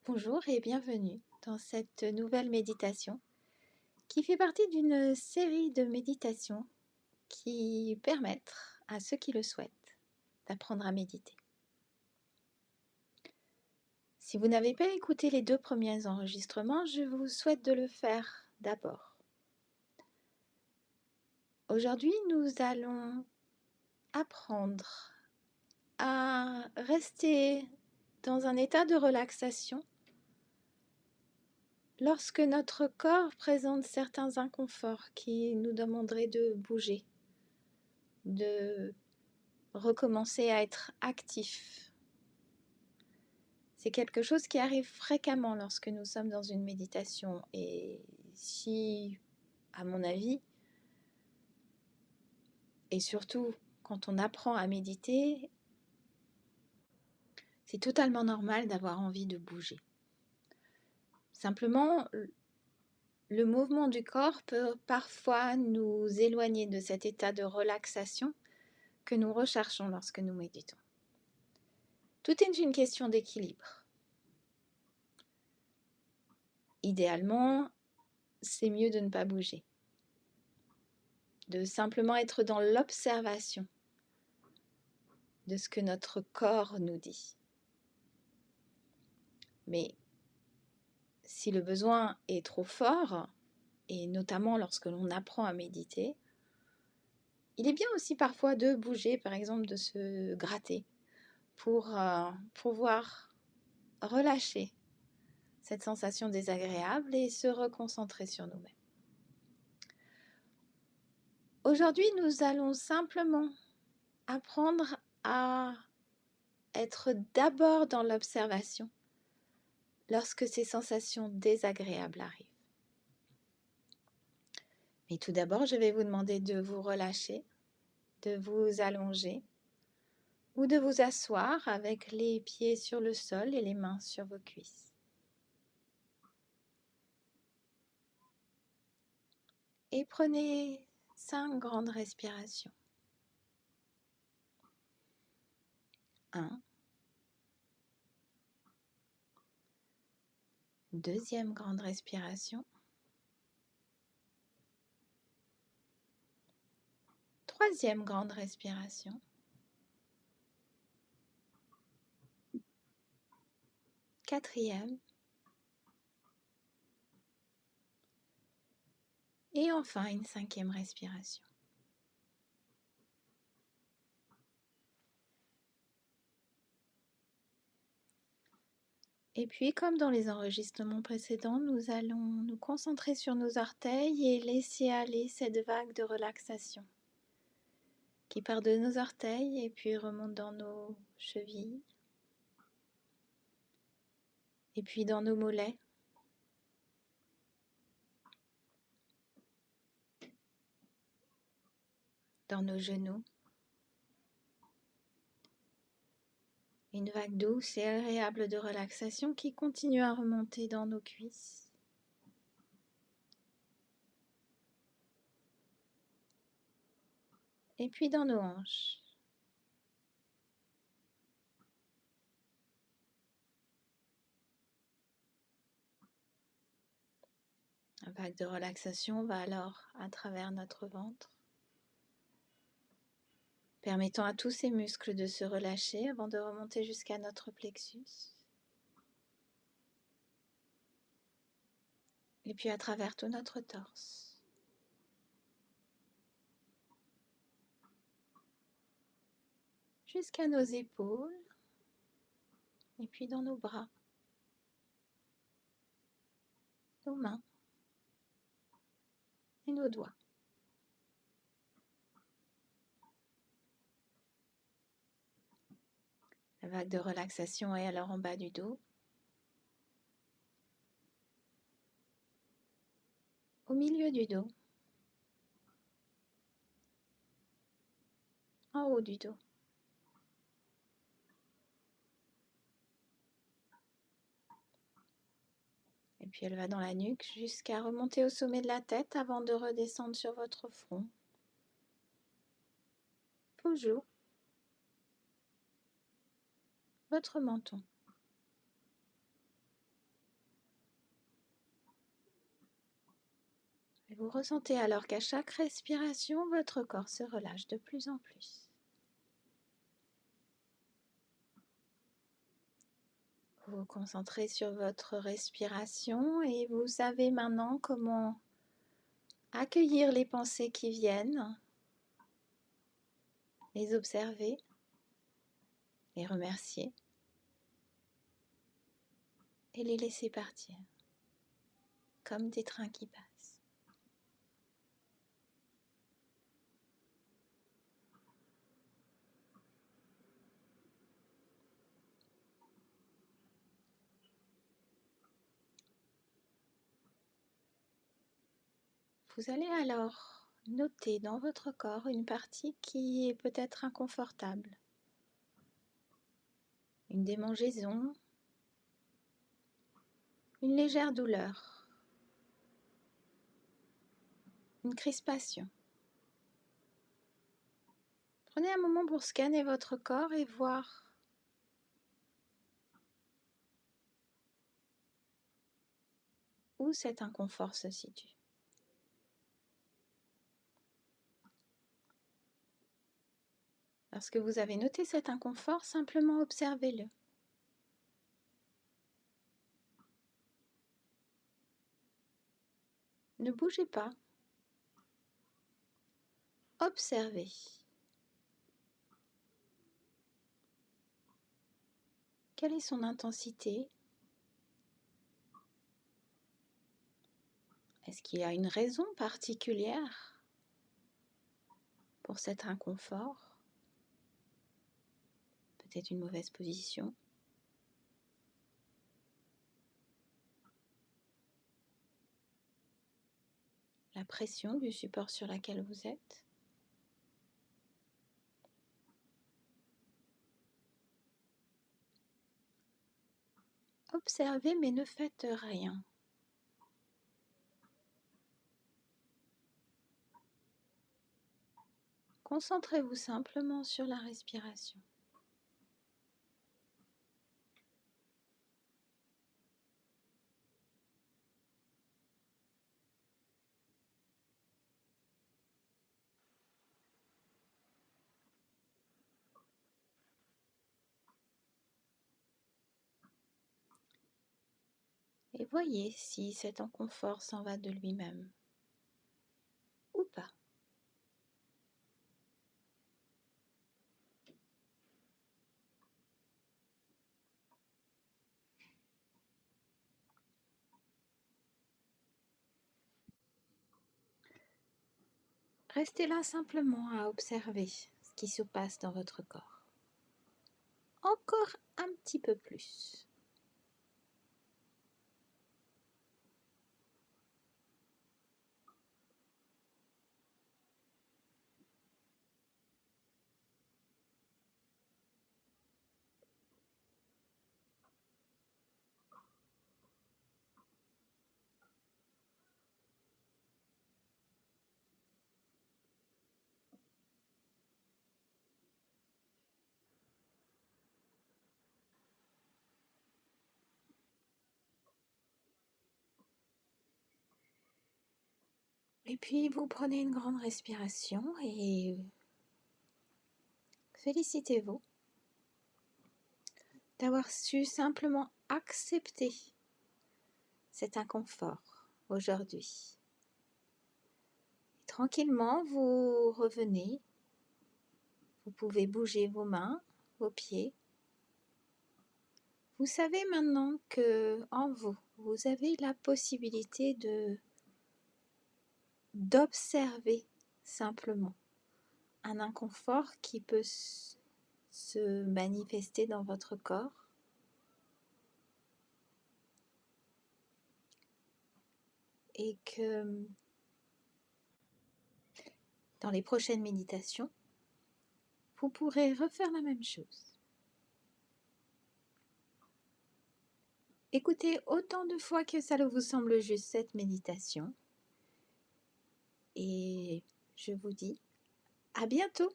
Bonjour et bienvenue dans cette nouvelle méditation qui fait partie d'une série de méditations qui permettent à ceux qui le souhaitent d'apprendre à méditer. Si vous n'avez pas écouté les 2 premiers enregistrements, je vous souhaite de le faire d'abord. Aujourd'hui, nous allons apprendre à rester dans un état de relaxation lorsque notre corps présente certains inconforts qui nous demanderaient de bouger, de recommencer à être actif. C'est quelque chose qui arrive fréquemment lorsque nous sommes dans une méditation et si, à mon avis, et surtout quand on apprend à méditer, c'est totalement normal d'avoir envie de bouger. Simplement, le mouvement du corps peut parfois nous éloigner de cet état de relaxation que nous recherchons lorsque nous méditons. Tout est une question d'équilibre. Idéalement, c'est mieux de ne pas bouger, de simplement être dans l'observation de ce que notre corps nous dit. Mais si le besoin est trop fort, et notamment lorsque l'on apprend à méditer, il est bien aussi parfois de bouger, par exemple de se gratter, pour pouvoir relâcher cette sensation désagréable et se reconcentrer sur nous-mêmes. Aujourd'hui, nous allons simplement apprendre à être d'abord dans l'observation lorsque ces sensations désagréables arrivent. Mais tout d'abord, je vais vous demander de vous relâcher, de vous allonger ou de vous asseoir avec les pieds sur le sol et les mains sur vos cuisses. Et prenez 5 grandes respirations. 1. Deuxième grande respiration. Troisième grande respiration. Quatrième. Et enfin une 5e respiration. Et puis, comme dans les enregistrements précédents, nous allons nous concentrer sur nos orteils et laisser aller cette vague de relaxation qui part de nos orteils et puis remonte dans nos chevilles, et puis dans nos mollets, dans nos genoux. Une vague douce et agréable de relaxation qui continue à remonter dans nos cuisses. Et puis dans nos hanches. La vague de relaxation va alors à travers notre ventre, permettant à tous ces muscles de se relâcher avant de remonter jusqu'à notre plexus. Et puis à travers tout notre torse. Jusqu'à nos épaules. Et puis dans nos bras. Nos mains. Et nos doigts. La vague de relaxation est alors en bas du dos. Au milieu du dos. En haut du dos. Et puis elle va dans la nuque jusqu'à remonter au sommet de la tête avant de redescendre sur votre front, vos joues, votre menton. Et vous ressentez alors qu'à chaque respiration, votre corps se relâche de plus en plus. Vous vous concentrez sur votre respiration et vous savez maintenant comment accueillir les pensées qui viennent, les observer, les remercier et les laisser partir, comme des trains qui passent. Vous allez alors noter dans votre corps une partie qui est peut-être inconfortable. Une démangeaison, une légère douleur, une crispation. Prenez un moment pour scanner votre corps et voir où cet inconfort se situe. Lorsque vous avez noté cet inconfort, simplement observez-le. Ne bougez pas. Observez. Quelle est son intensité? Est-ce qu'il y a une raison particulière pour cet inconfort? Peut-être une mauvaise position? La pression du support sur lequel vous êtes? Observez mais ne faites rien. Concentrez-vous simplement sur la respiration. Et voyez si cet inconfort s'en va de lui-même ou pas. Restez là simplement à observer ce qui se passe dans votre corps. Encore un petit peu plus. Et puis vous prenez une grande respiration et félicitez-vous d'avoir su simplement accepter cet inconfort aujourd'hui. Tranquillement, vous revenez. Vous pouvez bouger vos mains, vos pieds. Vous savez maintenant que en vous, vous avez la possibilité d'observer simplement un inconfort qui peut se manifester dans votre corps. Et que dans les prochaines méditations, vous pourrez refaire la même chose. Écoutez autant de fois que ça vous semble juste cette méditation. Et je vous dis à bientôt.